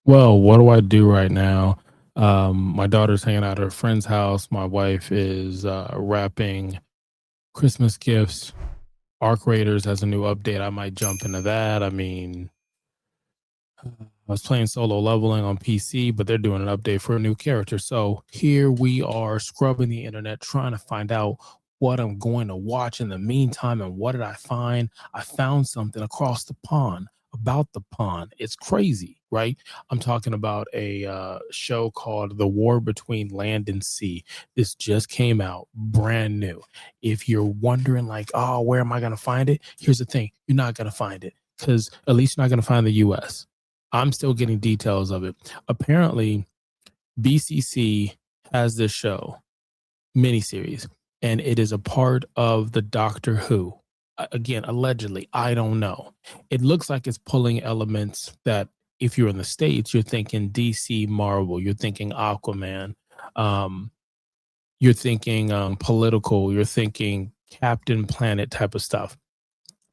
Well, what do I do right now? My daughter's hanging out at her friend's house. My wife is wrapping Christmas gifts. Arc Raiders has a new update. I might jump into that. I mean, I was playing solo leveling on PC, but they're doing an update for a new character. So here we are scrubbing the internet, trying to find out what I'm going to watch in the meantime. And what did I find? I found something across the pond about the pond. It's crazy, right? I'm talking about a show called The War Between Land and Sea. This just came out, brand new. If you're wondering, like, oh, where am I going to find it? Here's the thing: you're not going to find it, because at least you're not going to find the US. I'm still getting details of it. Apparently, BCC has this show, miniseries, and it is a part of the Doctor Who. Again, allegedly, I don't know. It looks like it's pulling elements that, if you're in the States, you're thinking DC, Marvel, you're thinking Aquaman, um, you're thinking political, you're thinking Captain Planet type of stuff.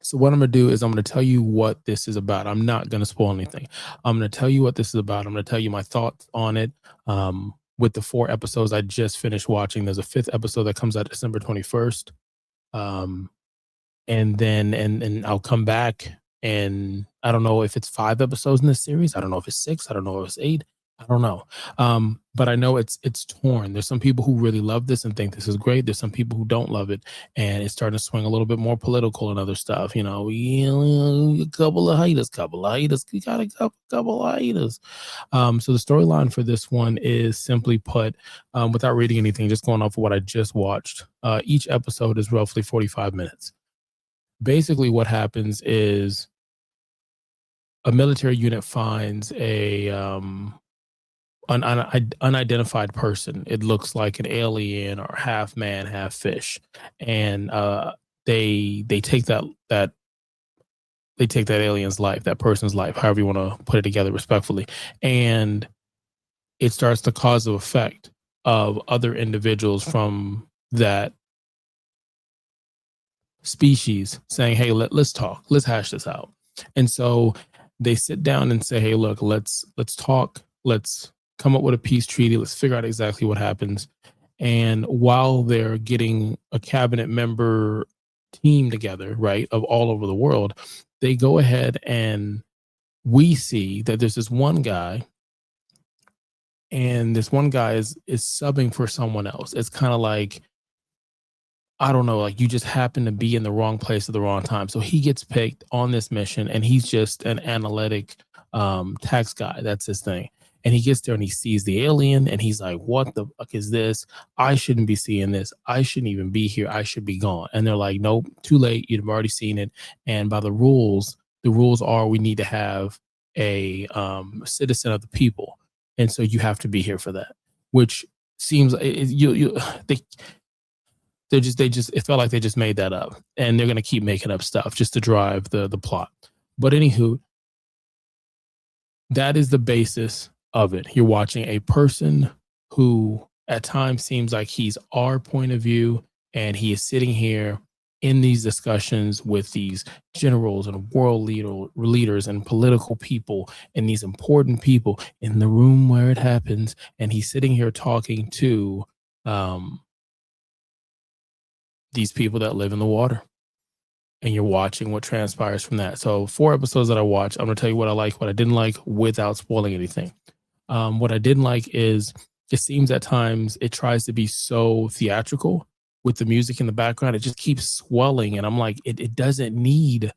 So what I'm going to do is I'm going to tell you what this is about. I'm not going to spoil anything. I'm going to tell you what this is about. I'm going to tell you my thoughts on it. With the 4 episodes I just finished watching, there's a 5th episode that comes out December 21st. And then and I'll come back, and I don't know if it's 5 episodes in this series. I don't know if it's 6. I don't know if it's 8. I don't know. But I know it's torn. There's some people who really love this and think this is great. There's some people who don't love it, and it's starting to swing a little bit more political and other stuff. You know, a couple of haters. We got a couple of haters. So the storyline for this one is, simply put, without reading anything, just going off of what I just watched. Each episode is roughly 45 minutes. Basically, what happens is a military unit finds a an unidentified person. It looks like an alien or half man, half fish, and they take that they take that alien's life, that person's life, however you want to put it together respectfully, and it starts the cause of effect of other individuals from that species saying, hey, let's talk, let's hash this out. And so they sit down and say, hey, look, let's talk, let's come up with a peace treaty, let's figure out exactly what happens. And while they're getting a cabinet member team together, right, of all over the world, they go ahead and we see that there's this one guy, and this one guy is subbing for someone else. It's kind of like, I don't know, like you just happen to be in the wrong place at the wrong time. So he gets picked on this mission, and he's just an analytic tax guy. That's his thing. And he gets there and he sees the alien, and he's like, what the fuck is this? I shouldn't be seeing this. I shouldn't even be here. I should be gone. And they're like, nope, too late. You've already seen it. And by the rules are we need to have a citizen of the people. And so you have to be here for that, which seems it felt like they just made that up, and they're going to keep making up stuff just to drive the plot. But anywho, that is the basis of it. You're watching a person who at times seems like he's our point of view, and he is sitting here in these discussions with these generals and world leaders and political people and these important people in the room where it happens, and he's sitting here talking to these people that live in the water, and you're watching what transpires from that. So 4 episodes that I watched. I'm going to tell you what I like, what I didn't like, without spoiling anything. What I didn't like is it seems at times it tries to be so theatrical with the music in the background. It just keeps swelling, and I'm like, it doesn't need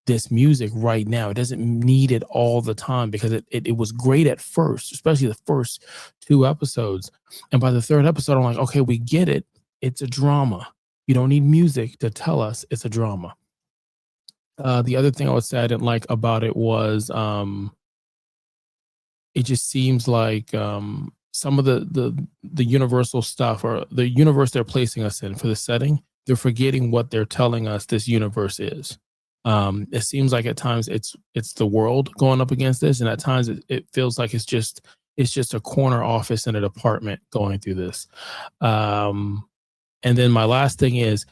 this music right now. It doesn't need it all the time, because it was great at first, especially the first 2 episodes. And by the 3rd episode, I'm like, okay, we get it. It's a drama. You don't need music to tell us it's a drama. The other thing I would say I didn't like about it was it just seems like some of the universal stuff, or the universe they're placing us in for the setting, they're forgetting what they're telling us this universe is. It seems like at times it's the world going up against this, and at times it feels like it's just a corner office in a department going through this. And then my last thing is,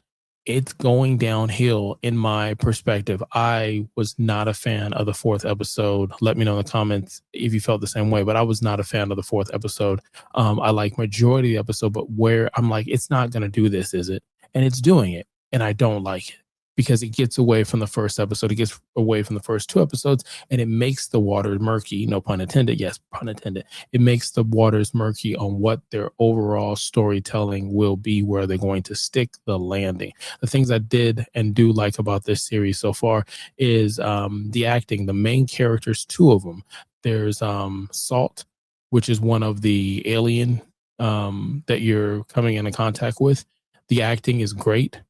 it's going downhill in my perspective. I was not a fan of the fourth episode. Let me know in the comments if you felt the same way, but I was not a fan of the fourth episode. I like majority of the episode, but where I'm like, it's not going to do this, is it? And it's doing it. And I don't like it because it gets away from the first episode. It gets away from the first two episodes and it makes the water murky. No pun intended. Yes, pun intended. It makes the waters murky on what their overall storytelling will be, where they're going to stick the landing. The things I did and do like about this series so far is the acting. The main characters, two of them. There's Salt, which is one of the alien that you're coming into contact with. The acting is great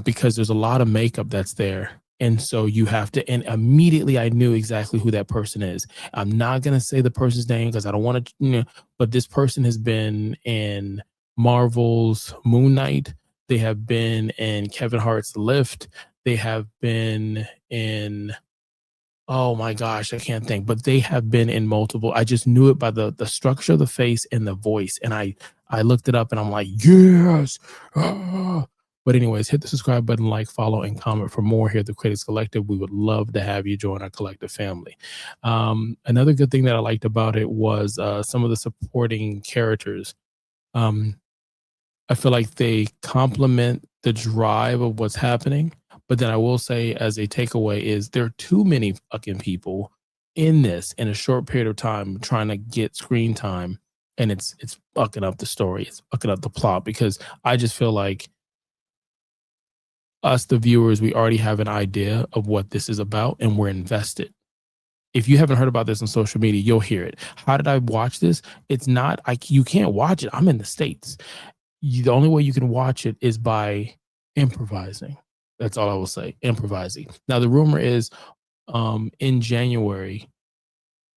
because there's a lot of makeup that's there. And so you have to, and immediately I knew exactly who that person is. I'm not going to say the person's name because I don't want to, but this person has been in Marvel's Moon Knight. They have been in Kevin Hart's Lift. They have been in, oh my gosh, I can't think, but they have been in multiple. I just knew it by the structure of the face and the voice. And I looked it up and I'm like, yes. Ah. But anyways, hit the subscribe button, like, follow, and comment for more here at the Critics Collective. We would love to have you join our collective family. Another good thing that I liked about it was some of the supporting characters. I feel like they complement the drive of what's happening. But then I will say, as a takeaway, is there are too many fucking people in this in a short period of time trying to get screen time, and it's fucking up the story. It's fucking up the plot because I just feel like us, the viewers, we already have an idea of what this is about, and we're invested. If you haven't heard about this on social media, you'll hear it. How did I watch this? It's not, you can't watch it. I'm in the States. The only way you can watch it is by improvising. That's all I will say. Improvising. Now the rumor is in January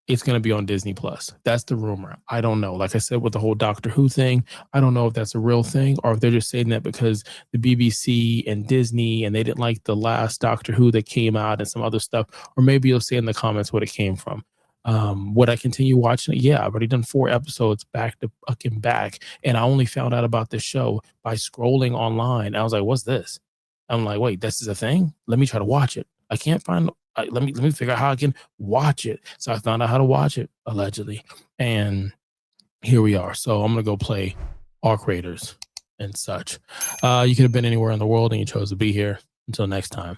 it's going to be on Disney Plus. That's the rumor. I don't know. Like I said, with the whole Doctor Who thing, I don't know if that's a real thing or if they're just saying that because the BBC and Disney and they didn't like the last Doctor Who that came out and some other stuff. Or maybe you'll say in the comments what it came from. Would I continue watching it? Yeah, I've already done 4 episodes back to fucking back. And I only found out about this show by scrolling online. I was like, what's this? I'm like, wait, this is a thing? Let me try to watch it. I can't find let me figure out how I can watch it. So I found out how to watch it, allegedly. And here we are. So I'm gonna go play Arc Raiders and such. You could have been anywhere in the world and you chose to be here. Until next time.